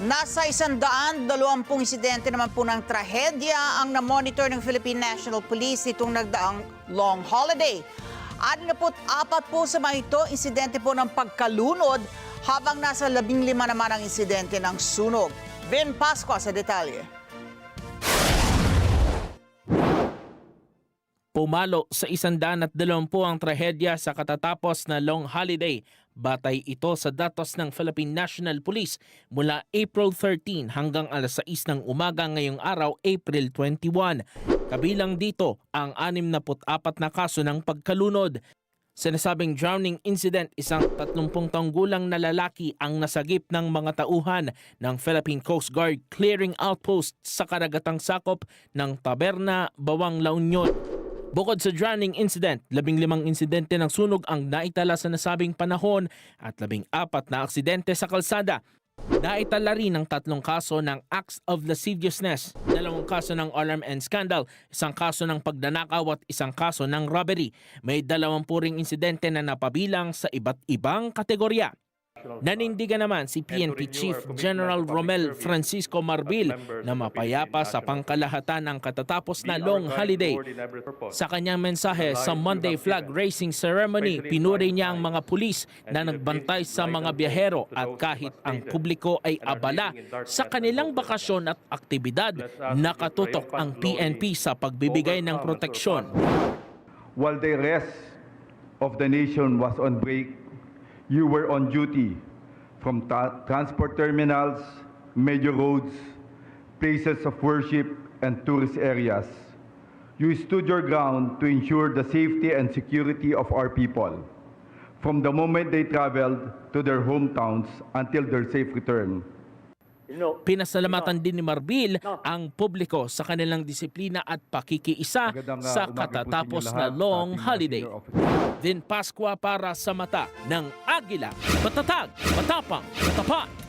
Nasa 120 insidente naman po ng trahedya ang na-monitor ng Philippine National Police itong nagdaang long holiday. 64 po sa mga ito, insidente po ng pagkalunod habang nasa 15 naman ang insidente ng sunog. Vin Pascua sa detalye. Pumalo sa 120 ang trahedya sa katatapos na long holiday. Batay ito sa datos ng Philippine National Police mula April 13 hanggang alas 6 ng umaga ngayong araw, April 21. Kabilang dito ang 64 na kaso ng pagkalunod. Sa nasabing drowning incident, isang 30 taong gulang na lalaki ang nasagip ng mga tauhan ng Philippine Coast Guard clearing outpost sa karagatang sakop ng Taberna, Bawang, La Union. Bukod sa drowning incident, 15 insidente ng sunog ang naitala sa nasabing panahon at 14 na aksidente sa kalsada. Naitala rin ng 3 kaso ng acts of lasciviousness, 2 kaso ng alarm and scandal, 1 kaso ng pagdanakaw at 1 kaso ng robbery. May 20 ring insidente na napabilang sa iba't ibang kategorya. Nanindigan naman si PNP Chief General Romel Francisco Marbil na mapayapa sa pangkalahatan ang katatapos na long holiday. Sa kanyang mensahe sa Monday Flag Raising Ceremony, pinuri niya ang mga pulis na nagbantay sa mga biyahero at kahit ang publiko ay abala sa kanilang bakasyon at aktibidad, nakatutok ang PNP sa pagbibigay ng proteksyon. While the rest of the nation was on break, you were on duty from transport terminals, major roads, places of worship, and tourist areas. You stood your ground to ensure the safety and security of our people, from the moment they traveled to their hometowns until their safe return. Pinasalamatan din ni Marbil ang publiko sa kanilang disiplina at pakikiisa sa katatapos na long holiday. Vin Pascua para sa mata ng Agila, matatag, matapang, tapat.